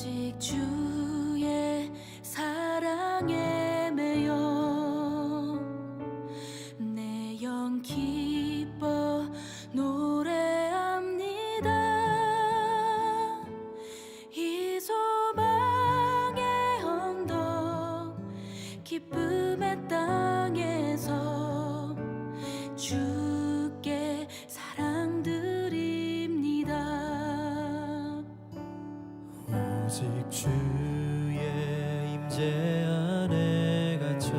오직 주의 사랑에 매여 내 영 기뻐 노래합니다. 이 소망의 언덕 기쁨의 땅에서 주께 사랑드립니다. 오직 주의 임재 안에 갇혀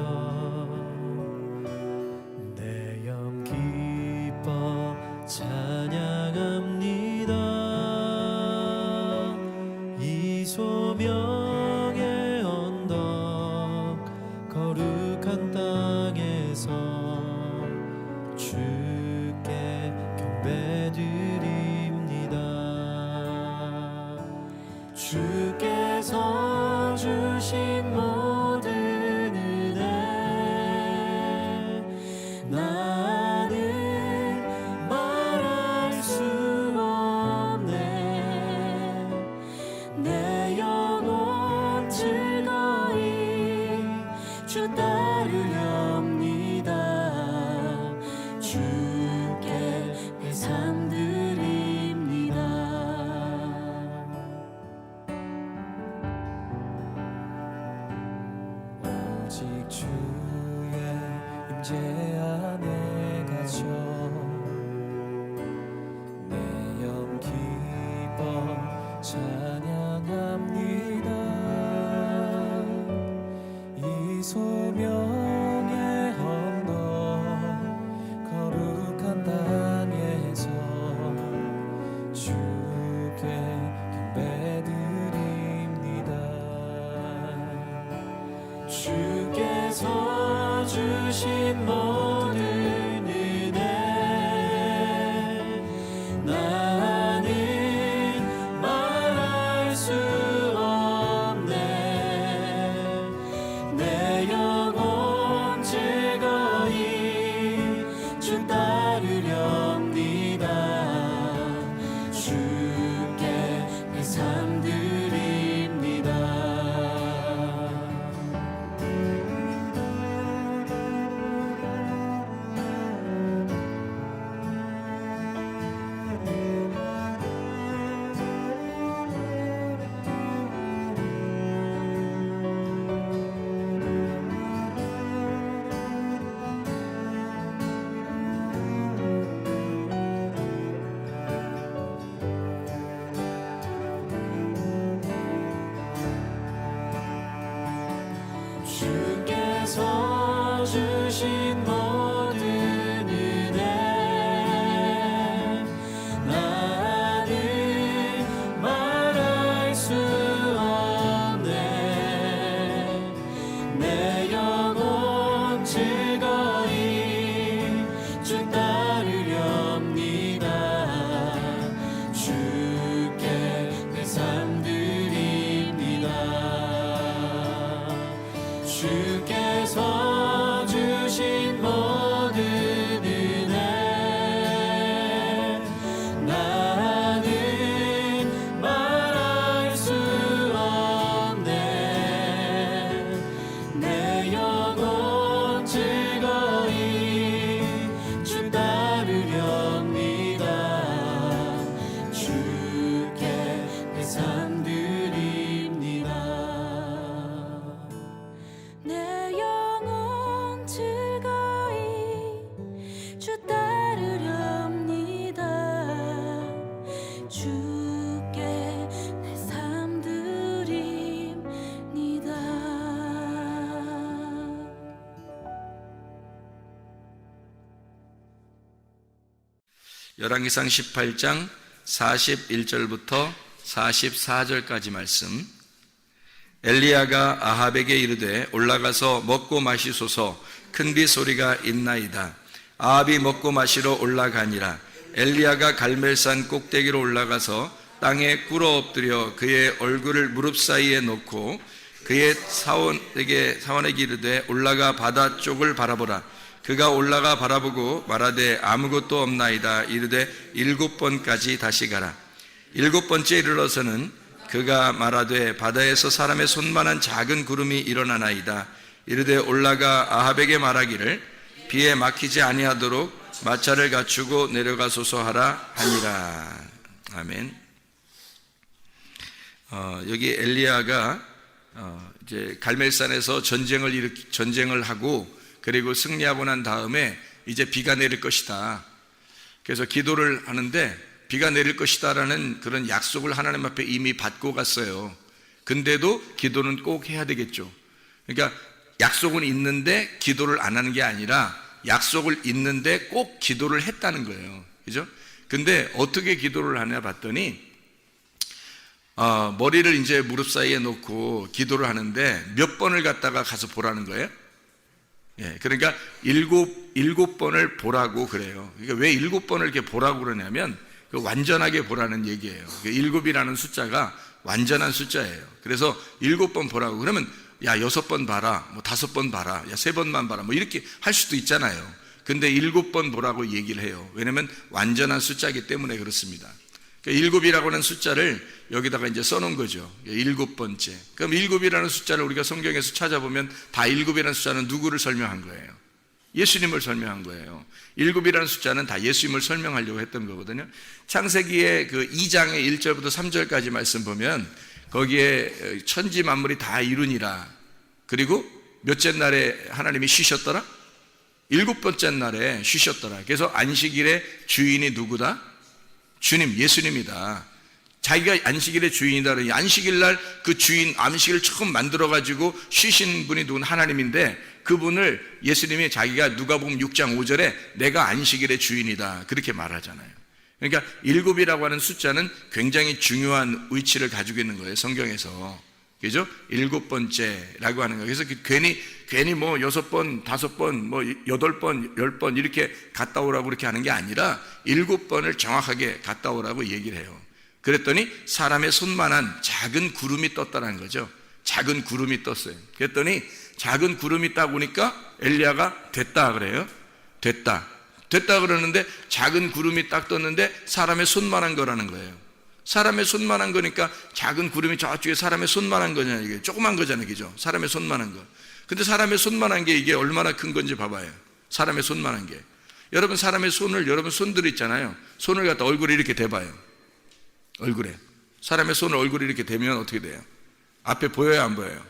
내 영 기뻐 찬양합니다. 이 소명의 언덕 거룩한 땅에서 주께 경배드립니다. 주께서 주신 모든 은혜 나는 말할 수 없네. 내 영혼 즐거이 주 따르렵니다. 주께 내 삶 드립니다. 오직 주의 임재 안에 갇혀 내 영 기뻐 찬양합니다. 이 소명의 언덕 거룩한 땅에서 주께 경배드립니다. 주께서 주신 모든 은혜 나는 말할 수 없네. 내 영혼 즐거이 주 따르렵니다. 주께 내 삶 드립니다. 주께서 주신 모든 은혜 나는 말할 수 없네. 내 영혼 즐거이 주 따르렵니다. 주께 내 삶 드립니다. 주께서 주신 모든 은혜 나는 말할 수 없네. 내 영혼 즐거이 주 따르렵니다. 주께 내 삶 드립니다. 내 영혼 즐거이 주 따르렵니다. 주께 내 삶 드립니다. 열왕기상 18장 41절부터 44절까지 말씀. 엘리야가 아합에게 이르되 올라가서 먹고 마시소서. 큰 비 소리가 있나이다. 아합이 먹고 마시러 올라가니라. 엘리야가 갈멜산 꼭대기로 올라가서 땅에 꿇어 엎드려 그의 얼굴을 무릎 사이에 놓고 그의 사원에게 이르되 올라가 바다 쪽을 바라보라. 그가 올라가 바라보고 말하되 아무것도 없나이다. 이르되 7번까지 다시 가라. 7번째 이르러서는 그가 말하되 바다에서 사람의 손만한 작은 구름이 일어나나이다. 이르되 올라가 아합에게 말하기를 비에 막히지 아니하도록 마차를 갖추고 내려가소서 하라 하니라. 아멘. 여기 엘리야가 이제 갈멜산에서 전쟁을 하고 그리고 승리하고 난 다음에 이제 비가 내릴 것이다. 그래서 기도를 하는데 비가 내릴 것이다라는 그런 약속을 하나님 앞에 이미 받고 갔어요. 근데도 기도는 꼭 해야 되겠죠. 그러니까 약속은 있는데 기도를 안 하는 게 아니라 약속을 있는데 꼭 기도를 했다는 거예요. 그죠? 근데 어떻게 기도를 하냐 봤더니 머리를 이제 무릎 사이에 놓고 기도를 하는데 몇 번을 갖다가 가서 보라는 거예요? 예, 그러니까 일곱 번을 보라고 그래요. 그러니까 왜 7번을 이렇게 보라고 그러냐면 완전하게 보라는 얘기예요. 7이라는 숫자가 완전한 숫자예요. 그래서 7번 보라고 그러면 야 6번 봐라, 뭐 5번 봐라, 야 3번만 봐라, 뭐 이렇게 할 수도 있잖아요. 근데 7번 보라고 얘기를 해요. 왜냐면 완전한 숫자이기 때문에 그렇습니다. 그러니까 7이라고 하는 숫자를 여기다가 이제 써놓은 거죠. 7번째. 그럼 7이라는 숫자를 우리가 성경에서 찾아보면 다 7이라는 숫자는 누구를 설명한 거예요? 예수님을 설명한 거예요. 7이라는 숫자는 다 예수님을 설명하려고 했던 거거든요. 창세기의 그 2장의 1절부터 3절까지 말씀 보면 거기에 천지 만물이 다 이루니라. 그리고 몇째 날에 하나님이 쉬셨더라? 7번째 날에 쉬셨더라. 그래서 안식일의 주인이 누구다? 주님, 예수님이다. 자기가 안식일의 주인이다. 안식일 날 그 주인, 안식일을 처음 만들어가지고 쉬신 분이 누군 하나님인데 그분을 예수님이 자기가 누가복음 6장 5절에 내가 안식일의 주인이다. 그렇게 말하잖아요. 그러니까 7이라고 하는 숫자는 굉장히 중요한 위치를 가지고 있는 거예요. 성경에서. 그죠? 7번째라고 하는 거예요. 그래서 괜히 뭐 6번, 5번, 뭐 8번, 10번 이렇게 갔다 오라고 그렇게 하는 게 아니라 7번을 정확하게 갔다 오라고 얘기를 해요. 그랬더니 사람의 손만한 작은 구름이 떴다는 거죠. 작은 구름이 떴어요. 그랬더니 작은 구름이 딱 오니까 엘리야가 됐다 그래요. 됐다 그러는데 작은 구름이 딱 떴는데 사람의 손만한 거라는 거예요. 사람의 손만한 거니까 작은 구름이 저쪽에 사람의 손만한 거냐, 이게 조그만 거잖아요. 그죠? 사람의 손만한 거. 근데 사람의 손만한 게 이게 얼마나 큰 건지 봐봐요. 사람의 손만한 게. 여러분 사람의 손을, 여러분 손들 있잖아요. 손을 갖다 얼굴에 이렇게 대봐요. 얼굴에. 사람의 손을 얼굴에 이렇게 대면 어떻게 돼요? 앞에 보여요, 안 보여요?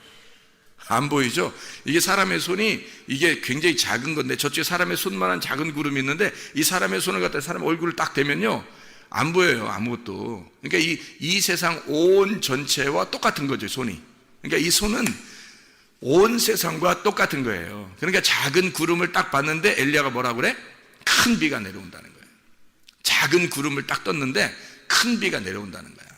안 보이죠? 이게 사람의 손이 이게 굉장히 작은 건데 저쪽에 사람의 손만한 작은 구름이 있는데 이 사람의 손을 갖다 사람 얼굴을 딱 대면요 안 보여요, 아무것도. 그러니까 이 세상 온 전체와 똑같은 거죠, 손이. 그러니까 이 손은 온 세상과 똑같은 거예요. 그러니까 작은 구름을 딱 봤는데 엘리야가 뭐라고 그래? 큰 비가 내려온다는 거예요. 작은 구름을 딱 떴는데 큰 비가 내려온다는 거야.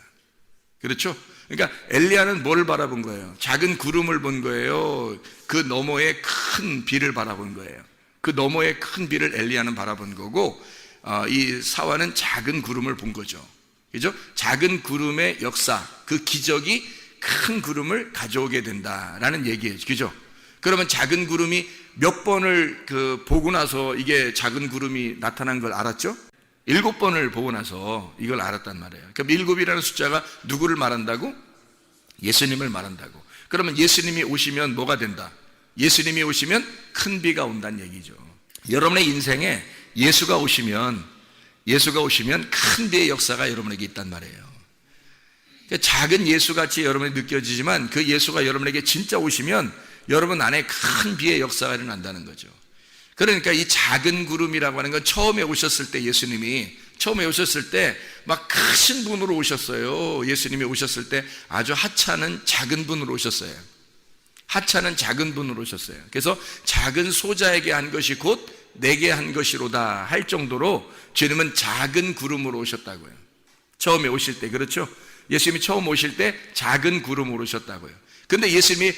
그렇죠? 그러니까 엘리야는 뭘 바라본 거예요? 작은 구름을 본 거예요. 그 너머에 큰 비를 바라본 거예요. 그 너머에 큰 비를 엘리야는 바라본 거고 이 사화는 작은 구름을 본 거죠. 그죠? 작은 구름의 역사, 그 기적이 큰 구름을 가져오게 된다라는 얘기예요. 그죠? 그러면 작은 구름이 몇 번을 보고 나서 이게 작은 구름이 나타난 걸 알았죠? 7번을 보고 나서 이걸 알았단 말이에요. 그럼 7이라는 숫자가 누구를 말한다고? 예수님을 말한다고. 그러면 예수님이 오시면 뭐가 된다? 예수님이 오시면 큰 비가 온다는 얘기죠. 여러분의 인생에 예수가 오시면 큰 비의 역사가 여러분에게 있단 말이에요. 작은 예수같이 여러분이 느껴지지만 그 예수가 여러분에게 진짜 오시면 여러분 안에 큰 비의 역사가 일어난다는 거죠. 그러니까 이 작은 구름이라고 하는 건 처음에 오셨을 때 예수님이 막 크신 분으로 오셨어요. 예수님이 오셨을 때 아주 하찮은 작은 분으로 오셨어요. 하찮은 작은 분으로 오셨어요. 그래서 작은 소자에게 한 것이 곧 내게 한 것이로다 할 정도로 주님은 작은 구름으로 오셨다고요. 처음에 오실 때. 그렇죠? 예수님이 처음 오실 때 작은 구름으로 오셨다고요. 근데 예수님이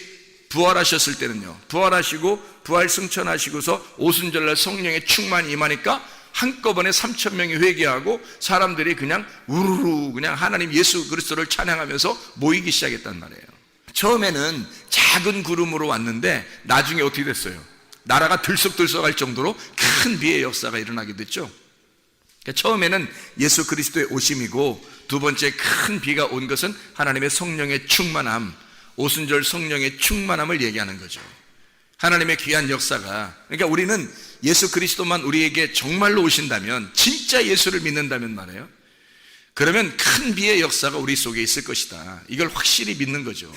부활하셨을 때는요, 부활하시고 부활 승천하시고서 오순절날 성령의 충만이 임하니까 한꺼번에 3,000명이 회개하고 사람들이 그냥 우르르 그냥 하나님 예수 그리스도를 찬양하면서 모이기 시작했단 말이에요. 처음에는 작은 구름으로 왔는데 나중에 어떻게 됐어요? 나라가 들썩들썩할 정도로 큰 비의 역사가 일어나게 됐죠. 그러니까 처음에는 예수 그리스도의 오심이고, 두 번째 큰 비가 온 것은 하나님의 성령의 충만함, 오순절 성령의 충만함을 얘기하는 거죠. 하나님의 귀한 역사가, 그러니까 우리는 예수 그리스도만 우리에게 정말로 오신다면, 진짜 예수를 믿는다면 말이에요, 그러면 큰 비의 역사가 우리 속에 있을 것이다. 이걸 확실히 믿는 거죠.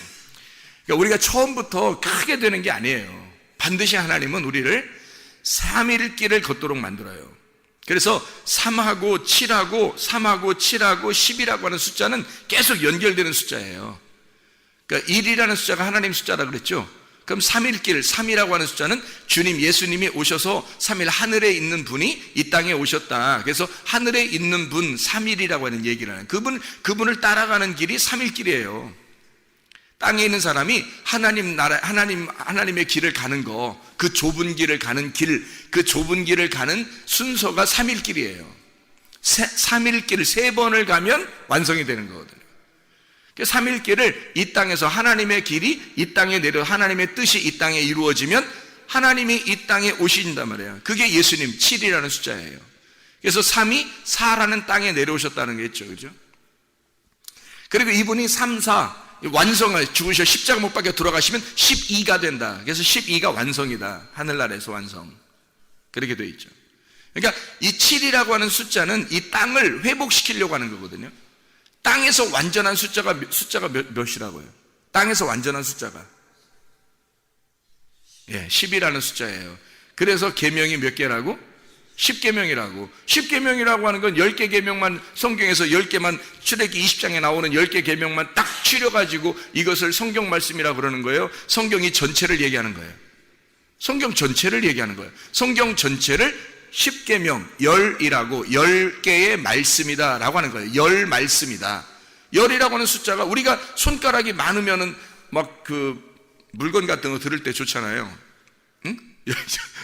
그러니까 우리가 처음부터 크게 되는 게 아니에요. 반드시 하나님은 우리를 3일길을 걷도록 만들어요. 그래서 3하고 7하고 3하고 7하고 10이라고 하는 숫자는 계속 연결되는 숫자예요. 그러니까 1이라는 숫자가 하나님 숫자라 그랬죠. 그럼 3일길, 3이라고 하는 숫자는 주님 예수님이 오셔서 3일 하늘에 있는 분이 이 땅에 오셨다. 그래서 하늘에 있는 분 3일이라고 하는 얘기를 하는, 그분을 따라가는 길이 3일길이에요. 땅에 있는 사람이 하나님 나라, 하나님의 길을 가는 거, 그 좁은 길을 가는 길, 그 좁은 길을 가는 순서가 3일길이에요. 3일길을 3번을 가면 완성이 되는 거거든요. 3일길을 이 땅에서 하나님의 길이 이 땅에 내려, 하나님의 뜻이 이 땅에 이루어지면 하나님이 이 땅에 오신단 말이에요. 그게 예수님 7이라는 숫자예요. 그래서 3이 4라는 땅에 내려오셨다는 게 있죠. 그죠? 그리고 이분이 3, 4 완성을, 죽으셔 십자가 못 박혀 돌아가시면 12가 된다. 그래서 12가 완성이다. 하늘나라에서 완성. 그렇게 되어 있죠. 그러니까 이 7이라고 하는 숫자는 이 땅을 회복시키려고 하는 거거든요. 땅에서 완전한 숫자가 몇이라고요? 땅에서 완전한 숫자가 10이라는 숫자예요. 그래서 계명이 몇 개라고? 10계명이라고. 10계명이라고 하는 건 10개 계명만, 성경에서 10개만, 출애굽기 20장에 나오는 10개 계명만 딱 추려가지고 이것을 성경 말씀이라고 그러는 거예요. 성경이 전체를 얘기하는 거예요. 성경 전체를 얘기하는 거예요. 성경 전체를 10계명, 10이라고, 10개의 말씀이다 라고 하는 거예요. 10 말씀이다. 10이라고 하는 숫자가, 우리가 손가락이 많으면은 막 그 물건 같은 거 들을 때 좋잖아요. 응?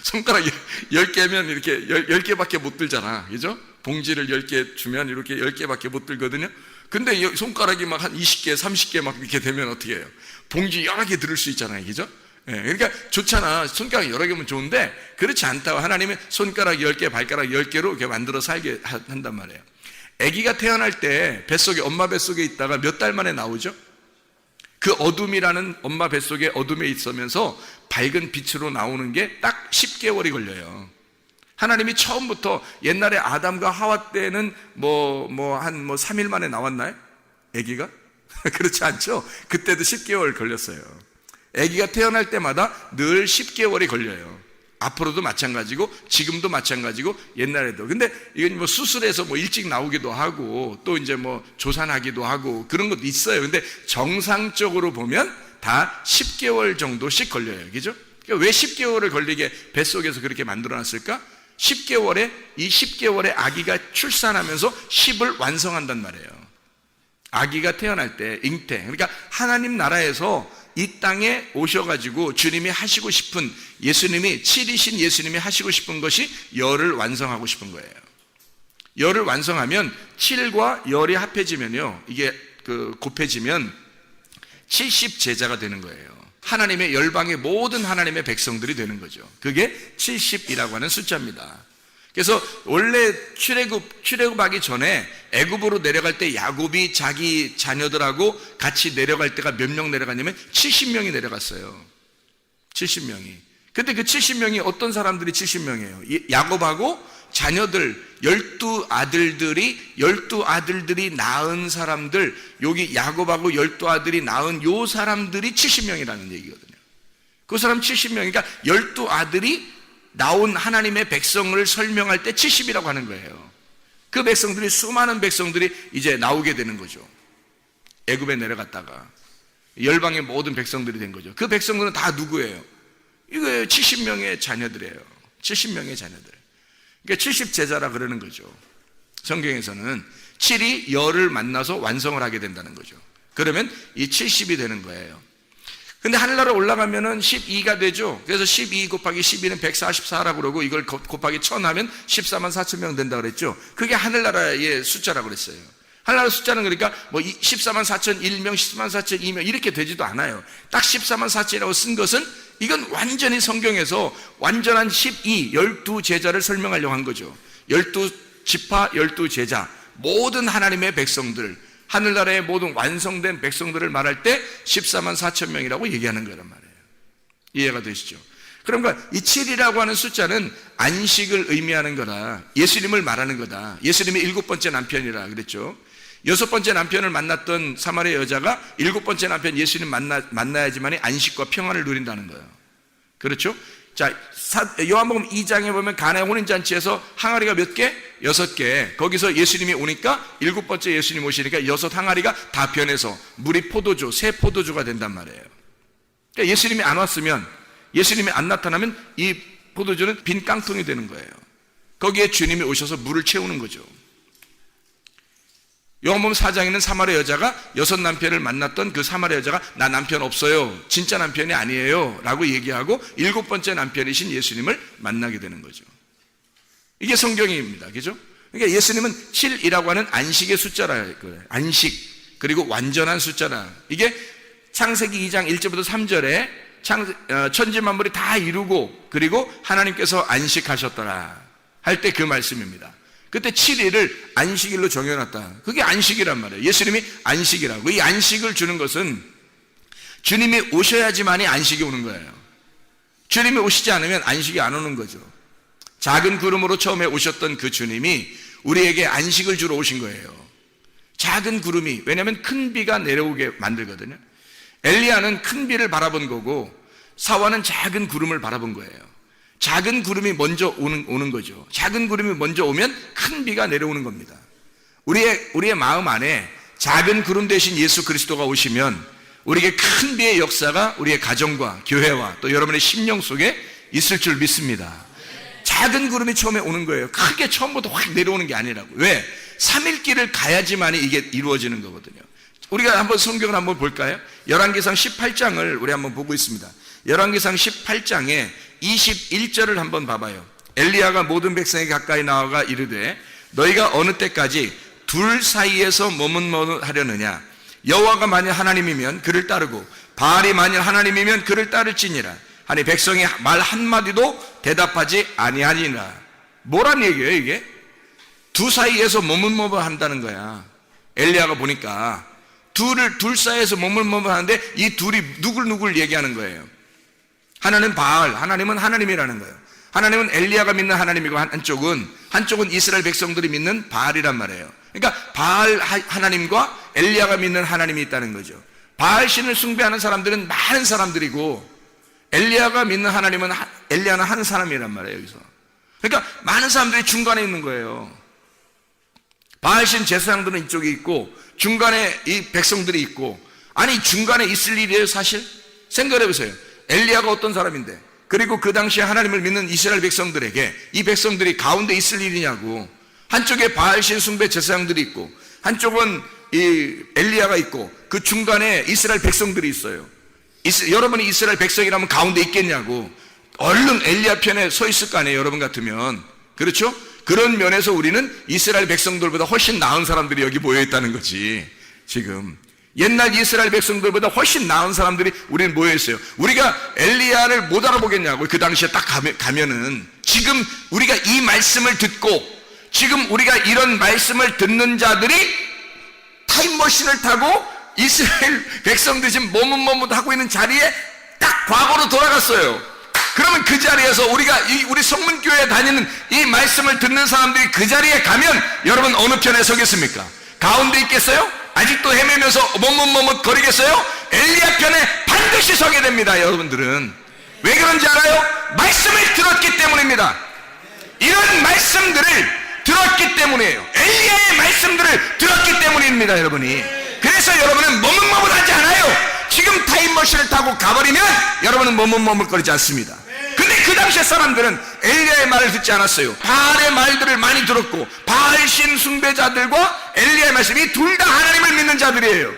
손가락 10개면 이렇게 10개밖에 못 들잖아. 그죠? 봉지를 10개 주면 이렇게 10개밖에 못 들거든요. 근데 손가락이 막 한 20개, 30개 막 이렇게 되면 어떻게 해요? 봉지 여러 개 들을 수 있잖아요. 그죠? 그러니까 좋잖아. 손가락 여러 개면 좋은데, 그렇지 않다고 하나님은 손가락 10개, 발가락 10개로 이렇게 만들어 살게 한단 말이에요. 아기가 태어날 때 뱃속에, 엄마 뱃속에 있다가 몇 달 만에 나오죠? 그 어둠이라는, 엄마 뱃속에 어둠에 있으면서 밝은 빛으로 나오는 게 딱 10개월이 걸려요. 하나님이 처음부터, 옛날에 아담과 하와 때는 한 3일 만에 나왔나요? 아기가? 그렇지 않죠? 그때도 10개월 걸렸어요. 아기가 태어날 때마다 늘 10개월이 걸려요. 앞으로도 마찬가지고, 지금도 마찬가지고, 옛날에도. 근데 이건 수술해서 일찍 나오기도 하고, 또 이제 조산하기도 하고, 그런 것도 있어요. 근데 정상적으로 보면 다 10개월 정도씩 걸려요. 그죠? 그러니까 왜 10개월을 걸리게 뱃속에서 그렇게 만들어 놨을까? 10개월에, 이 10개월에 아기가 출산하면서 10을 완성한단 말이에요. 아기가 태어날 때, 잉태. 그러니까 하나님 나라에서 이 땅에 오셔가지고 주님이 하시고 싶은, 예수님이, 7이신 예수님이 하시고 싶은 것이 열을 완성하고 싶은 거예요. 열을 완성하면 7과 열이 합해지면요, 이게 곱해지면 70제자가 되는 거예요. 하나님의 열방의 모든 하나님의 백성들이 되는 거죠. 그게 70이라고 하는 숫자입니다. 그래서 원래 출애굽하기 전에 애굽으로 내려갈 때 야곱이 자기 자녀들하고 같이 내려갈 때가 몇 명 내려갔냐면 70명이 내려갔어요. 70명이. 근데 그 70명이 어떤 사람들이 70명이에요? 야곱하고 자녀들, 12아들들이 낳은 사람들, 여기 야곱하고 12아들이 낳은 요 사람들이 70명이라는 얘기거든요. 그 사람 70명, 그러니까 12아들이 나온 하나님의 백성을 설명할 때 70이라고 하는 거예요. 그 백성들이, 수많은 백성들이 이제 나오게 되는 거죠. 애굽에 내려갔다가 열방의 모든 백성들이 된 거죠. 그 백성들은 다 누구예요? 이거 70명의 자녀들이에요. 70명의 자녀들. 그러니까 70제자라 그러는 거죠. 성경에서는 7이 열을 만나서 완성을 하게 된다는 거죠. 그러면 이 70이 되는 거예요. 근데 하늘나라 올라가면은 12가 되죠. 그래서 12 곱하기 12는 144라고 그러고, 이걸 곱하기 1000 하면 14만 4천 명 된다 그랬죠. 그게 하늘나라의 숫자라고 그랬어요. 하늘나라 숫자는 그러니까 14만 4천 1명, 14만 4천 2명 이렇게 되지도 않아요. 딱 14만 4천이라고 쓴 것은, 이건 완전히 성경에서 완전한 12제자를 설명하려고 한 거죠. 12 지파 12제자, 모든 하나님의 백성들, 하늘나라의 모든 완성된 백성들을 말할 때 14만 4천 명이라고 얘기하는 거란 말이에요. 이해가 되시죠? 그러니까 이 7이라고 하는 숫자는 안식을 의미하는 거라, 예수님을 말하는 거다. 예수님이 7번째 남편이라 그랬죠. 6번째 남편을 만났던 사마리아 여자가 7번째 남편 예수님 만나야지만이 안식과 평안을 누린다는 거예요. 그렇죠? 자, 요한복음 2장에 보면 가나의 혼인잔치에서 항아리가 몇 개? 6개. 거기서 예수님이 오니까 7번째 예수님 오시니까 6 항아리가 다 변해서 물이 포도주, 새 포도주가 된단 말이에요. 그러니까 예수님이 안 왔으면, 예수님이 안 나타나면 이 포도주는 빈 깡통이 되는 거예요. 거기에 주님이 오셔서 물을 채우는 거죠. 요한복음 4장에는 사마리아 여자가 6 남편을 만났던 그 사마리아 여자가 나 남편 없어요, 진짜 남편이 아니에요 라고 얘기하고 7번째 남편이신 예수님을 만나게 되는 거죠. 이게 성경입니다. 그죠? 그러니까 예수님은 7이라고 하는 안식의 숫자라. 안식, 그리고 완전한 숫자라. 이게 창세기 2장 1절부터 3절에 천지 만물이 다 이루고 그리고 하나님께서 안식하셨더라 할 때 그 말씀입니다. 그때 7일을 안식일로 정해놨다. 그게 안식이란 말이에요. 예수님이 안식이라고. 이 안식을 주는 것은 주님이 오셔야지만이 안식이 오는 거예요. 주님이 오시지 않으면 안식이 안 오는 거죠. 작은 구름으로 처음에 오셨던 그 주님이 우리에게 안식을 주러 오신 거예요. 작은 구름이, 왜냐하면 큰 비가 내려오게 만들거든요. 엘리야는 큰 비를 바라본 거고 사와는 작은 구름을 바라본 거예요. 작은 구름이 먼저 오는 거죠. 작은 구름이 먼저 오면 큰 비가 내려오는 겁니다. 우리의 마음 안에 작은 구름 대신 예수 그리스도가 오시면 우리에게 큰 비의 역사가 우리의 가정과 교회와 또 여러분의 심령 속에 있을 줄 믿습니다. 작은 구름이 처음에 오는 거예요. 크게 처음부터 확 내려오는 게 아니라고. 왜? 3일길을 가야지만이 이게 이루어지는 거거든요. 우리가 한번 성경을 한번 볼까요? 열왕기상 18장을 우리 한번 보고 있습니다. 열왕기상 18장에 21절을 한번 봐봐요. 엘리야가 모든 백성에게 가까이 나아가 이르되 너희가 어느 때까지 둘 사이에서 머뭇머뭇하려느냐? 여호와가 만일 하나님이면 그를 따르고 바알이 만일 하나님이면 그를 따를지니라 하니 백성이 말 한마디도 대답하지 아니하니라. 뭐란 얘기예요 이게? 두 사이에서 머뭇머뭇한다는 거야. 엘리야가 보니까 둘 사이에서 머뭇머뭇하는데 이 둘이 누굴 얘기하는 거예요. 하나는 바알, 하나님은 하나님이라는 거예요. 하나님은 엘리야가 믿는 하나님이고 한쪽은 이스라엘 백성들이 믿는 바알이란 말이에요. 그러니까 바알 하나님과 엘리야가 믿는 하나님이 있다는 거죠. 바알 신을 숭배하는 사람들은 많은 사람들이고 엘리야가 믿는 하나님은 엘리야는 한 사람이란 말이에요. 여기서 그러니까 많은 사람들이 중간에 있는 거예요. 바알 신 제사장들은 이쪽에 있고 중간에 이 백성들이 있고, 아니 중간에 있을 일이에요 사실? 생각해 보세요. 엘리야가 어떤 사람인데, 그리고 그 당시에 하나님을 믿는 이스라엘 백성들에게 이 백성들이 가운데 있을 일이냐고. 한쪽에 바알신 숭배 제사장들이 있고 한쪽은 이 엘리야가 있고 그 중간에 이스라엘 백성들이 있어요. 여러분이 이스라엘 백성이라면 가운데 있겠냐고. 얼른 엘리야 편에 서 있을 거 아니에요 여러분 같으면. 그렇죠? 그런 면에서 우리는 이스라엘 백성들보다 훨씬 나은 사람들이 여기 모여 있다는 거지. 지금 옛날 이스라엘 백성들보다 훨씬 나은 사람들이 우리는 모여 있어요. 우리가 엘리야를 못 알아보겠냐고. 그 당시에 딱 가면은 지금 우리가 이 말씀을 듣고 지금 우리가 이런 말씀을 듣는 자들이 타임머신을 타고 이스라엘 백성들이 지금 머뭇머뭇하고 있는 자리에 딱 과거로 돌아갔어요. 그러면 그 자리에서 우리 성문교회에 다니는 이 말씀을 듣는 사람들이 그 자리에 가면 여러분 어느 편에 서겠습니까? 가운데 있겠어요? 아직도 헤매면서 머뭇머뭇 거리겠어요? 엘리야 편에 반드시 서게 됩니다. 여러분들은 왜 그런지 알아요? 말씀을 들었기 때문입니다. 이런 말씀들을 들었기 때문이에요. 엘리야의 말씀들을 들었기 때문입니다. 여러분이. 그래서 여러분은 머뭇머뭇하지 않아요. 지금 타임머신을 타고 가버리면 여러분은 머뭇머뭇거리지 않습니다. 근데 그 당시에 사람들은 엘리야의 말을 듣지 않았어요. 바알의 말들을 많이 들었고 바알신 숭배자들과 엘리야의 말씀이 둘 다 하나님을 믿는 자들이에요.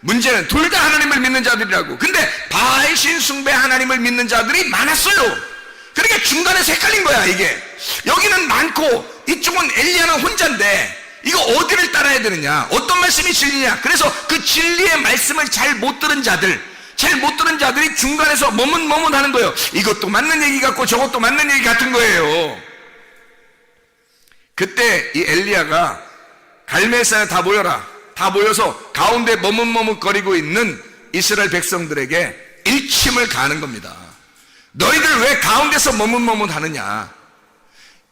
문제는 둘 다 하나님을 믿는 자들이라고. 근데 바알신 숭배 하나님을 믿는 자들이 많았어요. 그러니까 중간에서 헷갈린 거야 이게. 여기는 많고 이쪽은 엘리야는 혼자인데 이거 어디를 따라야 되느냐, 어떤 말씀이 진리냐. 그래서 그 진리의 말씀을 잘 못 들은 자들이 중간에서 머뭇머뭇하는 거예요. 이것도 맞는 얘기 같고 저것도 맞는 얘기 같은 거예요. 그때 이 엘리야가 갈멜산에 다 모여라, 다 모여서 가운데 머뭇머뭇거리고 있는 이스라엘 백성들에게 일침을 가하는 겁니다. 너희들 왜 가운데서 머뭇머뭇하느냐?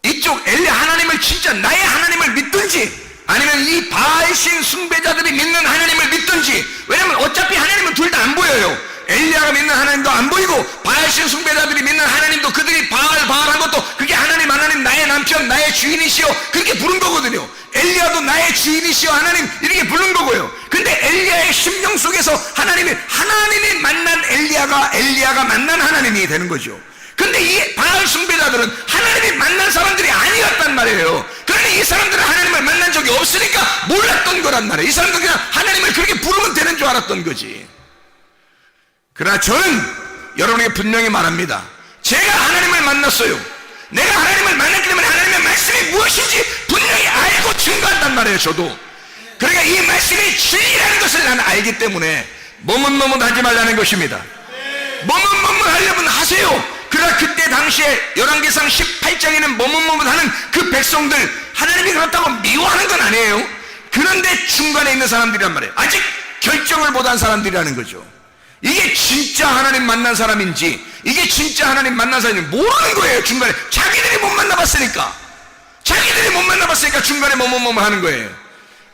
이쪽 엘리야 하나님을 진짜 나의 하나님을 믿든지 아니면 이 바알신 숭배자들이 믿는 하나님을 믿든지, 왜냐면 어차피 하나님은 둘 다 안 보여요. 엘리야가 믿는 하나님도 안 보이고 바알신 숭배자들이 믿는 하나님도 그들이 바알한 것도 그게 하나님 나의 남편 나의 주인이시여 그렇게 부른 거거든요. 엘리야도 나의 주인이시여 하나님 이렇게 부른 거고요. 근데 엘리야의 심령 속에서 하나님이 만난 엘리야가 만난 하나님이 되는 거죠. 근데 이 바알 숭배자들은 하나님이 만난 사람들이 아니었단 말이에요. 그러니 이 사람들은 하나님을 만난 적이 없으니까 몰랐던 거란 말이에요. 이 사람들은 그냥 하나님을 그렇게 부르면 되는 줄 알았던 거지. 그러나 저는 여러분에게 분명히 말합니다. 제가 하나님을 만났어요. 내가 하나님을 만났기 때문에 하나님의 말씀이 무엇인지 분명히 알고 증거한단 말이에요. 저도. 그러니까 이 말씀이 진리라는 것을 나는 알기 때문에 머뭇머뭇하지 말라는 것입니다. 머뭇머뭇하려면 하세요. 그러나 그때 당시에 열왕기상 18장에는 머뭇머뭇하는 그 백성들, 하나님이 그렇다고 미워하는 건 아니에요. 그런데 중간에 있는 사람들이란 말이에요. 아직 결정을 못한 사람들이라는 거죠. 이게 진짜 하나님 만난 사람인지, 이게 진짜 하나님 만난 사람인지 모르는 거예요. 중간에 자기들이 못 만나봤으니까 중간에 머뭇머뭇하는 거예요.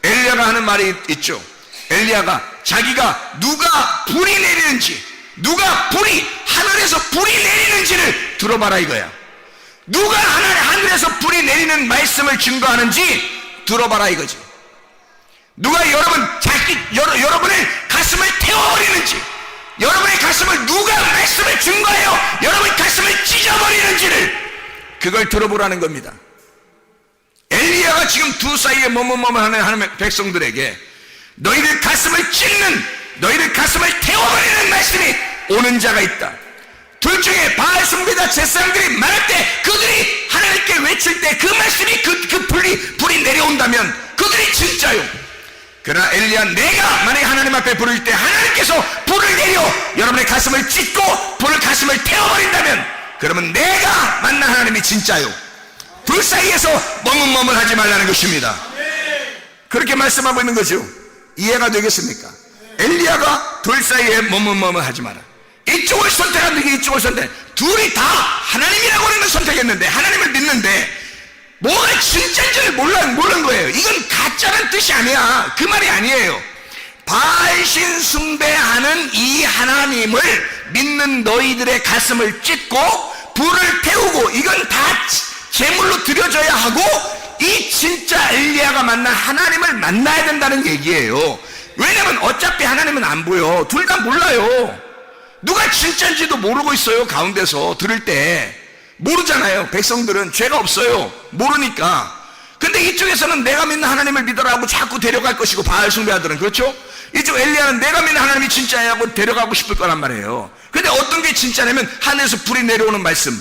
엘리야가 하는 말이 있죠. 엘리야가 자기가 누가 불이 내리는지, 하늘에서 불이 내리는지를 들어봐라 이거야. 누가 하늘에서 불이 내리는 말씀을 증거하는지 들어봐라 이거지. 누가 여러분의 가슴을 태워버리는지, 여러분의 가슴을 누가 말씀을 증거하여 여러분의 가슴을 찢어버리는지를 그걸 들어보라는 겁니다. 엘리야가 지금 두 사이에 머뭇머뭇하는 백성들에게 너희들 가슴을 찢는, 너희들 가슴을 태워버리는 말씀이 오는 자가 있다. 둘 중에 바알 숭배자 제사장들이 말할 때, 그들이 하나님께 외칠 때 그 말씀이 그 불이 내려온다면 그들이 진짜요. 그러나 엘리야, 내가 만약에 하나님 앞에 부를 때 하나님께서 불을 내려 여러분의 가슴을 찢고 가슴을 태워버린다면 그러면 내가 만난 하나님이 진짜요. 둘 사이에서 머뭇머뭇하지 말라는 것입니다. 그렇게 말씀하고 있는 거죠. 이해가 되겠습니까? 엘리야가 둘 사이에 머뭇머뭇하지 마라. 이쪽을 선택한 게 이쪽을 선택. 둘이 다 하나님이라고 하는 걸 선택했는데, 하나님을 믿는데 뭐가 진짜인지를 모르는 거예요. 이건 가짜란 뜻이 아니야. 그 말이 아니에요. 바알신 숭배하는 이 하나님을 믿는 너희들의 가슴을 찢고 불을 태우고, 이건 다 제물로 드려져야 하고, 이 진짜 엘리야가 만난 하나님을 만나야 된다는 얘기예요. 왜냐면 어차피 하나님은 안 보여. 둘 다 몰라요. 누가 진짜인지도 모르고 있어요. 가운데서 들을 때 모르잖아요. 백성들은 죄가 없어요. 모르니까. 근데 이쪽에서는 내가 믿는 하나님을 믿어라 하고 자꾸 데려갈 것이고, 바알 숭배하들은 그렇죠? 이쪽 엘리야는 내가 믿는 하나님이 진짜야 하고 데려가고 싶을 거란 말이에요. 근데 어떤 게 진짜냐면 하늘에서 불이 내려오는 말씀,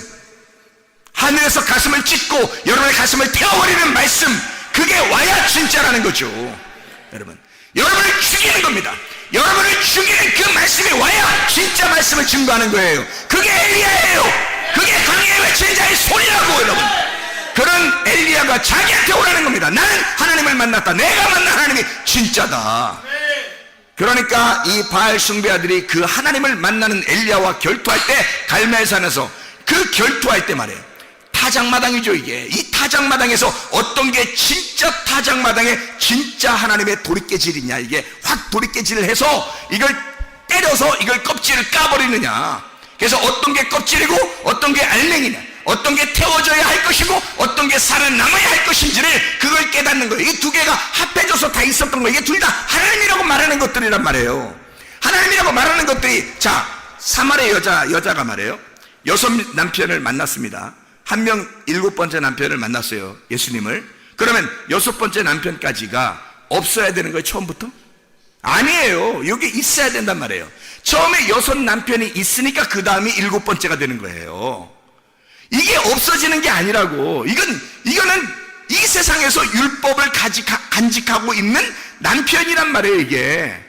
하늘에서 가슴을 찢고 여러분의 가슴을 태워버리는 말씀, 그게 와야 진짜라는 거죠. 여러분을 죽이는 겁니다. 여러분을 죽이는 그 말씀이 와야 진짜 말씀을 증거하는 거예요. 그게 엘리야예요. 그게 강에 외치는 자의 소리라고. 여러분, 그런 엘리야가 자기한테 오라는 겁니다. 나는 하나님을 만났다. 내가 만난 하나님이 진짜다. 그러니까 이 바알 숭배자들이 그 하나님을 만나는 엘리야와 결투할 때, 갈멜산에서 그 결투할 때 말이에요. 타작마당이죠. 이게 이 타작마당에서 어떤 게 진짜 타작마당에 진짜 하나님의 도리깨질이냐, 이게 확 도리깨질을 해서 이걸 때려서 이걸 껍질을 까버리느냐. 그래서 어떤 게 껍질이고 어떤 게 알맹이냐, 어떤 게 태워져야 할 것이고 어떤 게 살아남아야 할 것인지를 그걸 깨닫는 거예요. 이 두 개가 합해져서 다 있었던 거예요. 이게 둘 다 하나님이라고 말하는 것들이란 말이에요. 하나님이라고 말하는 것들이, 자, 사마리아 여자가 말이에요. 6 남편을 만났습니다. 한 명 7번째 남편을 만났어요. 예수님을. 그러면 6번째 남편까지가 없어야 되는 거예요, 처음부터? 아니에요. 여기 있어야 된단 말이에요. 처음에 6 남편이 있으니까 그 다음이 7번째가 되는 거예요. 이게 없어지는 게 아니라고. 이거는 이 세상에서 율법을 간직하고 있는 남편이란 말이에요. 이게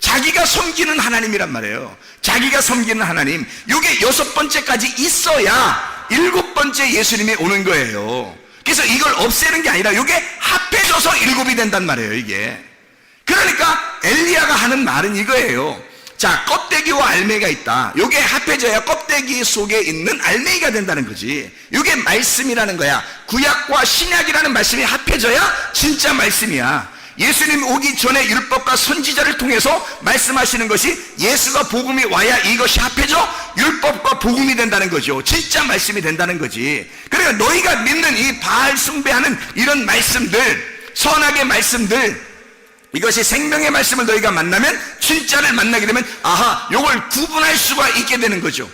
자기가 섬기는 하나님이란 말이에요. 자기가 섬기는 하나님, 이게 6번째까지 있어야 7번째 예수님이 오는 거예요. 그래서 이걸 없애는 게 아니라 이게 합해져서 7이 된단 말이에요, 이게. 그러니까 엘리야가 하는 말은 이거예요. 자, 껍데기와 알맹이가 있다. 이게 합해져야 껍데기 속에 있는 알맹이가 된다는 거지. 이게 말씀이라는 거야. 구약과 신약이라는 말씀이 합해져야 진짜 말씀이야. 예수님 오기 전에 율법과 선지자를 통해서 말씀하시는 것이 예수가 복음이 와야 이것이 합해져 율법과 복음이 된다는 거죠. 진짜 말씀이 된다는 거지. 그러니까 너희가 믿는 이 바알 숭배하는 이런 말씀들, 선악의 말씀들, 이것이 생명의 말씀을 너희가 만나면, 진짜를 만나게 되면 아하, 이걸 구분할 수가 있게 되는 거죠.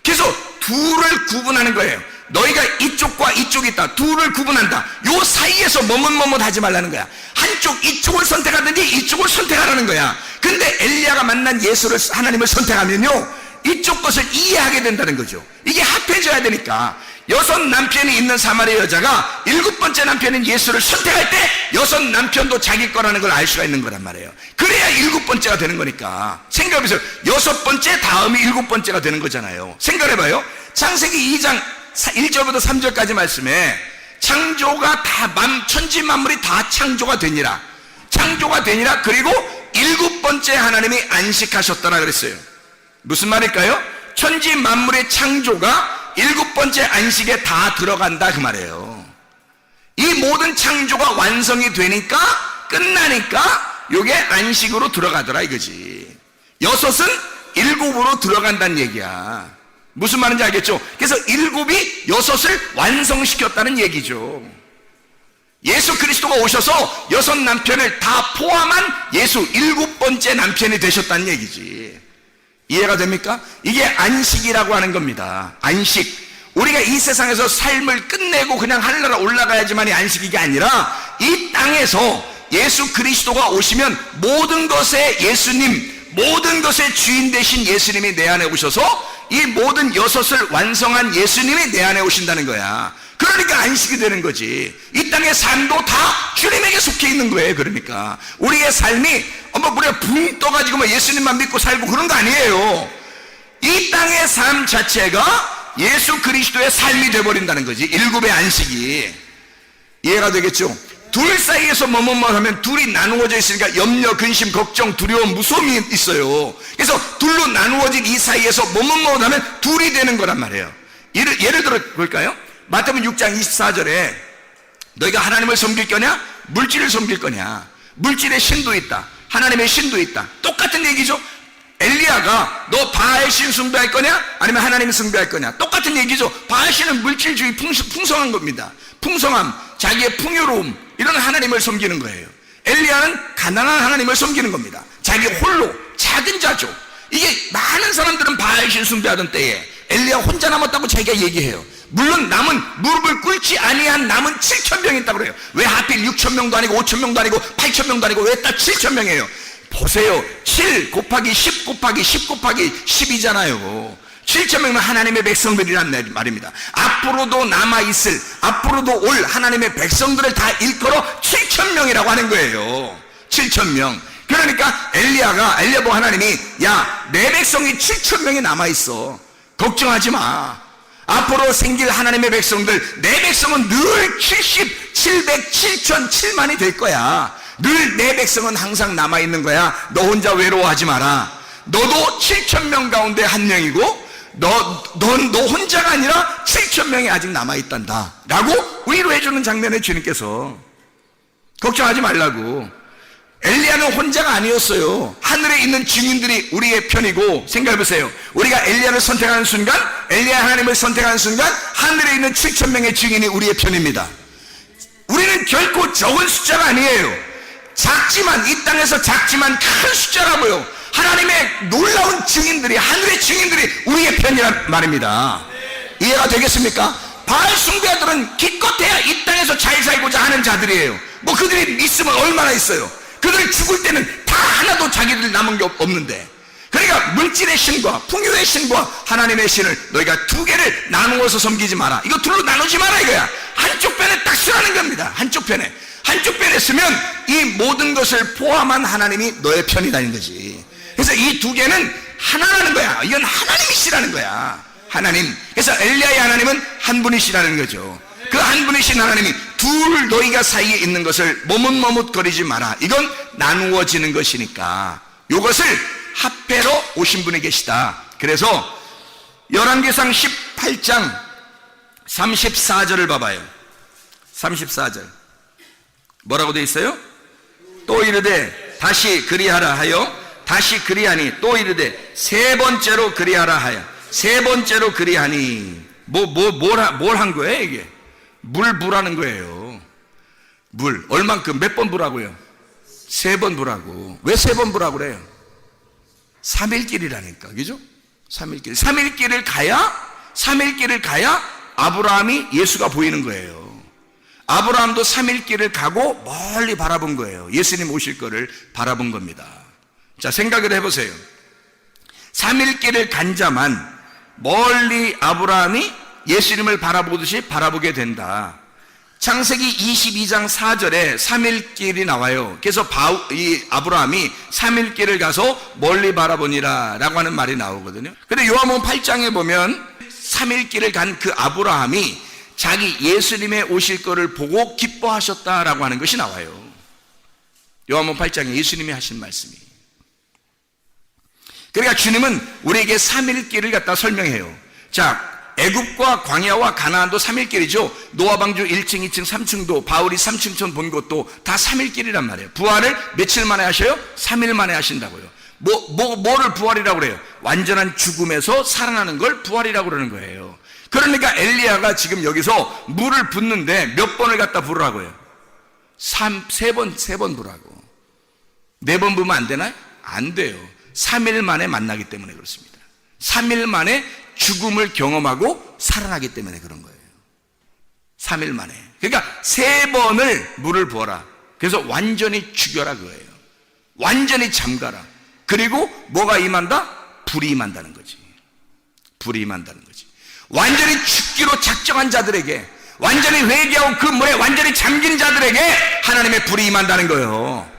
그래서 둘을 구분하는 거예요. 너희가 이쪽과 이쪽이 있다. 둘을 구분한다. 요 사이에서 머뭇머뭇하지 말라는 거야. 한쪽 이쪽을 선택하든지 이쪽을 선택하라는 거야. 근데 엘리야가 만난 예수를, 하나님을 선택하면요, 이쪽 것을 이해하게 된다는 거죠. 이게 합해져야 되니까. 6 남편이 있는 사마리아 여자가 7번째 남편인 예수를 선택할 때 6 남편도 자기 거라는 걸 알 수가 있는 거란 말이에요. 그래야 7번째가 되는 거니까. 생각해보세요. 6번째 다음이 7번째가 되는 거잖아요. 생각해봐요. 창세기 2장 1절부터 3절까지 말씀에 창조가 다, 천지 만물이 다 창조가 되니라. 창조가 되니라. 그리고 7번째 하나님이 안식하셨더라 그랬어요. 무슨 말일까요? 천지 만물의 창조가 7번째 안식에 다 들어간다 그 말이에요. 이 모든 창조가 완성이 되니까, 끝나니까 요게 안식으로 들어가더라 이거지. 6은 7으로 들어간다는 얘기야. 무슨 말인지 알겠죠? 그래서 7이 6을 완성시켰다는 얘기죠. 예수 그리스도가 오셔서 6 남편을 다 포함한 예수 7번째 남편이 되셨다는 얘기지. 이해가 됩니까? 이게 안식이라고 하는 겁니다. 안식. 우리가 이 세상에서 삶을 끝내고 그냥 하늘나라 올라가야지만이 안식이 아니라, 이 땅에서 예수 그리스도가 오시면 모든 것의 예수님, 모든 것의 주인 되신 예수님이 내 안에 오셔서 이 모든 6을 완성한 예수님이 내 안에 오신다는 거야. 그러니까 안식이 되는 거지. 이 땅의 삶도 다 주님에게 속해 있는 거예요. 그러니까 우리의 삶이 우리가 붕 떠가지고 예수님만 믿고 살고 그런 거 아니에요. 이 땅의 삶 자체가 예수 그리스도의 삶이 되어버린다는 거지. 7의 안식이. 이해가 되겠죠? 둘 사이에서 머뭇머뭇하면 둘이 나누어져 있으니까 염려, 근심, 걱정, 두려움, 무서움이 있어요. 그래서 둘로 나누어진 이 사이에서 머뭇머뭇하면 둘이 되는 거란 말이에요. 예를 들어 볼까요? 마태복음 6장 24절에 너희가 하나님을 섬길 거냐? 물질을 섬길 거냐? 물질의 신도 있다. 하나님의 신도 있다. 똑같은 얘기죠. 엘리야가 너 바알 신 숭배할 거냐? 아니면 하나님을 숭배할 거냐? 똑같은 얘기죠. 바알 신은 물질주의, 풍성한 겁니다. 풍성함, 자기의 풍요로움, 이런 하나님을 섬기는 거예요. 엘리야는 가난한 하나님을 섬기는 겁니다. 자기 홀로 작은 자죠. 이게 많은 사람들은 바알 신 숭배하던 때에 엘리야 혼자 남았다고 자기가 얘기해요. 물론 남은, 무릎을 꿇지 아니한 남은 7,000명이 있다고 그래요. 왜 하필 6,000명도 아니고 5,000명도 아니고 8,000명도 아니고 왜 딱 7,000명이에요? 보세요. 7 곱하기 10 곱하기 10 곱하기 10이잖아요. 7,000명은 하나님의 백성들이란 말입니다. 앞으로도 남아있을, 앞으로도 올 하나님의 백성들을 다 일컬어 7,000명이라고 하는 거예요. 7,000명. 그러니까 엘리야 보고 하나님이, 야, 내 백성이 7,000명이 남아있어. 걱정하지 마. 앞으로 생길 하나님의 백성들, 내 백성은 늘 70, 700, 7,000, 7만이 될 거야. 늘 내 백성은 항상 남아있는 거야. 너 혼자 외로워하지 마라. 너도 7,000명 가운데 한 명이고 너 혼자가 아니라 7,000명이 아직 남아있단다 라고 위로해주는 장면에 주님께서 걱정하지 말라고. 엘리야는 혼자가 아니었어요. 하늘에 있는 증인들이 우리의 편이고, 생각해보세요. 우리가 엘리야를 선택하는 순간, 엘리야 하나님을 선택하는 순간 하늘에 있는 7,000명의 증인이 우리의 편입니다. 우리는 결코 적은 숫자가 아니에요. 작지만, 이 땅에서 작지만 큰 숫자라고요. 하나님의 놀라운 증인들이, 하늘의 증인들이 우리의 편이란 말입니다. 이해가 되겠습니까? 바알 숭배자들은 기껏해야 이 땅에서 잘 살고자 하는 자들이에요. 그들이 있으면 얼마나 있어요. 그들 죽을 때는 다 하나도 자기들 남은 게 없는데, 그러니까 물질의 신과 풍요의 신과 하나님의 신을 너희가 두 개를 나누어서 섬기지 마라. 이거 둘로 나누지 마라 이거야. 한쪽 편에 딱 쓰라는 겁니다. 한쪽 편에 쓰면 이 모든 것을 포함한 하나님이 너의 편이다는 거지. 그래서 이 두 개는 하나라는 거야. 이건 하나님이시라는 거야. 하나님. 그래서 엘리야의 하나님은 한 분이시라는 거죠. 그 한 분이신 하나님이 둘 너희가 사이에 있는 것을 머뭇머뭇거리지 마라. 이건 나누어지는 것이니까 이것을 합해로 오신 분이 계시다. 그래서 열왕기상 18장 34절을 봐봐요. 34절 뭐라고 되어 있어요? 또 이르되 다시 그리하라 하여 다시 그리하니 또 이르되 세 번째로 그리하라 하여 세 번째로 그리하니 뭘 한 거예요 이게? 물 부라는 거예요. 물 얼만큼 몇 번 부라고요? 3번 부라고. 왜 3번 부라고 그래요? 3일길이라니까, 그죠? 3일길. 3일길을 가야 아브라함이 예수가 보이는 거예요. 아브라함도 3일길을 가고 멀리 바라본 거예요. 예수님 오실 거를 바라본 겁니다. 자, 생각을 해보세요. 3일길을 간 자만 멀리 아브라함이 예수님을 바라보듯이 바라보게 된다. 창세기 22장 4절에 3일길이 나와요. 그래서 아브라함이 3일길을 가서 멀리 바라보니라 라고 하는 말이 나오거든요. 근데 요한복음 8장에 보면 3일길을 간 그 아브라함이 자기 예수님의 오실 거를 보고 기뻐하셨다라고 하는 것이 나와요. 요한복음 8장에 예수님이 하신 말씀이. 그러니까 주님은 우리에게 3일길을 갖다 설명해요. 자, 애굽과 광야와 가나안도 3일길이죠. 노아방주 1층, 2층, 3층도 바울이 3층천 본 것도 다 3일길이란 말이에요. 부활을 며칠 만에 하셔요? 3일 만에 하신다고요. 뭐를 부활이라고 그래요? 완전한 죽음에서 살아나는 걸 부활이라고 그러는 거예요. 그러니까 엘리야가 지금 여기서 물을 붓는데 몇 번을 갖다 부으라고요? 세 번 부라고. 4번 부으면 안 되나요? 안 돼요. 3일 만에 만나기 때문에 그렇습니다. 3일 만에 죽음을 경험하고 살아나기 때문에 그런 거예요. 3일 만에. 그러니까 3번을 물을 부어라. 그래서 완전히 죽여라 그거예요. 완전히 잠가라. 그리고 뭐가 임한다? 불이 임한다는 거지. 불이 임한다는 거지. 완전히 죽기로 작정한 자들에게, 완전히 회개하고 그 물에 완전히 잠긴 자들에게 하나님의 불이 임한다는 거예요.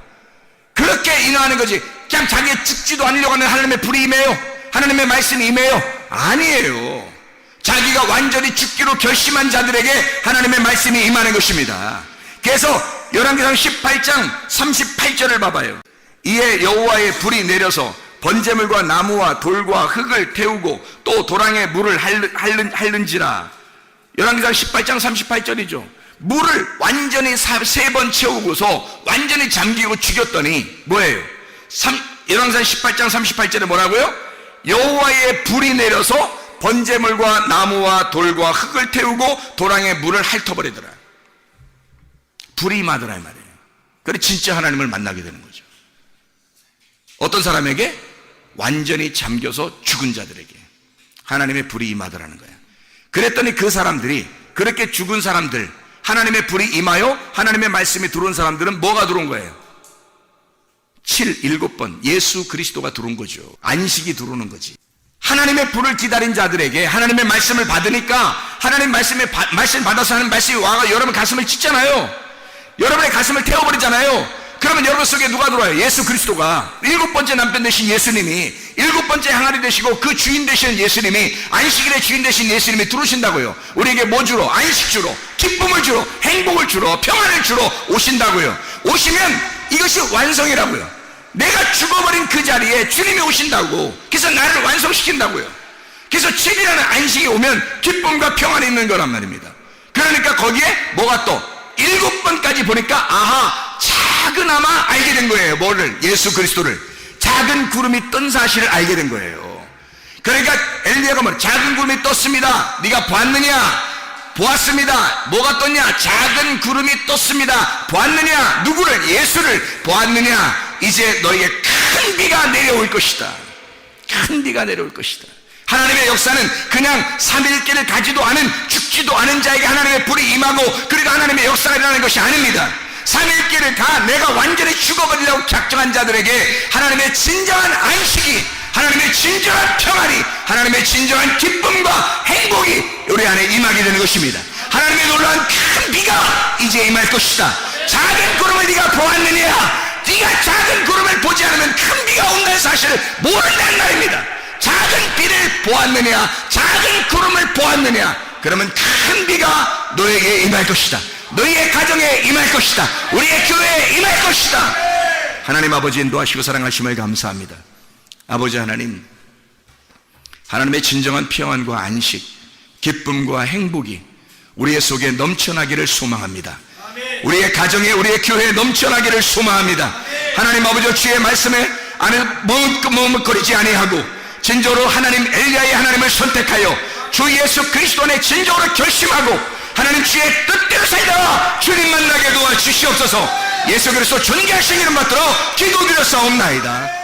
그렇게 임하는 거지. 그냥 자기가 죽지도 않으려고 하는 하나님의 불이 임해요? 하나님의 말씀이 임해요? 아니에요. 자기가 완전히 죽기로 결심한 자들에게 하나님의 말씀이 임하는 것입니다. 그래서 열왕기상 18장 38절을 봐봐요. 이에 여호와의 불이 내려서 번제물과 나무와 돌과 흙을 태우고 또 도랑에 물을 핥는지라. 열왕기상 18장 38절이죠. 물을 완전히 3번 채우고서 완전히 잠기고 죽였더니 뭐예요? 열왕기상 18장 38절에 뭐라고요? 여호와의 불이 내려서 번제물과 나무와 돌과 흙을 태우고 도랑에 물을 핥아버리더라. 불이 임하더라 이 말이에요. 그래 진짜 하나님을 만나게 되는 거죠. 어떤 사람에게? 완전히 잠겨서 죽은 자들에게 하나님의 불이 임하더라는 거예요. 그랬더니 그 사람들이, 그렇게 죽은 사람들, 하나님의 불이 임하여 하나님의 말씀이 들어온 사람들은 뭐가 들어온 거예요? 7번 예수 그리스도가 들어온 거죠. 안식이 들어오는 거지. 하나님의 불을 기다린 자들에게 하나님의 말씀을 받으니까 하나님 말씀 받아서 하는 말씀이 와가 여러분 가슴을 찢잖아요. 여러분의 가슴을 태워버리잖아요. 그러면 여러분 속에 누가 들어와요? 예수 그리스도가. 7번째 남편 되신 예수님이, 7번째 항아리 되시고 그 주인 되시는 예수님이, 안식일의 주인 되신 예수님이 들어오신다고요. 우리에게 뭐 주러? 안식 주러, 기쁨을 주러, 행복을 주러, 평안을 주러 오신다고요. 오시면 이것이 완성이라고요. 내가 죽어버린 그 자리에 주님이 오신다고. 그래서 나를 완성시킨다고요. 그래서 7이라는 안식이 오면 기쁨과 평안이 있는 거란 말입니다. 그러니까 거기에 뭐가 또 7번까지 보니까 아하, 작은아마 알게 된 거예요. 뭐를? 예수 그리스도를. 작은 구름이 뜬 사실을 알게 된 거예요. 그러니까 엘리야가 뭐 작은 구름이 떴습니다. 네가 보았느냐? 보았습니다. 뭐가 떴냐? 작은 구름이 떴습니다. 보았느냐? 누구를? 예수를 보았느냐? 이제 너에게 큰 비가 내려올 것이다. 큰 비가 내려올 것이다. 하나님의 역사는 그냥 3일길을 가지도 않은, 죽지도 않은 자에게 하나님의 불이 임하고 그리고 하나님의 역사가 일어나는 것이 아닙니다. 3일길을 가 내가 완전히 죽어버리려고 작정한 자들에게 하나님의 진정한 안식이, 하나님의 진정한 평안이, 하나님의 진정한 기쁨과 행복이 우리 안에 임하게 되는 것입니다. 하나님의 놀라운 큰 비가 이제 임할 것이다. 작은 구름을 네가 보았느냐? 네가 작은 구름을 보지 않으면 큰 비가 온다는 사실을 모른다는 말입니다. 작은 비를 보았느냐? 작은 구름을 보았느냐? 그러면 큰 비가 너에게 임할 것이다. 너희의 가정에 임할 것이다. 우리의 교회에 임할 것이다. 하나님 아버지 인도하시고 사랑하심을 감사합니다. 아버지 하나님, 하나님의 진정한 평안과 안식, 기쁨과 행복이 우리의 속에 넘쳐나기를 소망합니다. 우리의 가정에, 우리의 교회에 넘쳐나기를 소망합니다. 하나님 아버지, 주의 말씀에 안에 머뭇거리지 아니하고 진정으로 하나님 엘리야의 하나님을 선택하여 주 예수 그리스도 안에 진정으로 결심하고 하나님 주의 뜻대로 살다가 주님 만나게 도와주시옵소서. 예수 그리스도 존귀하신 이름 받들어 기도드렸사옵나이다.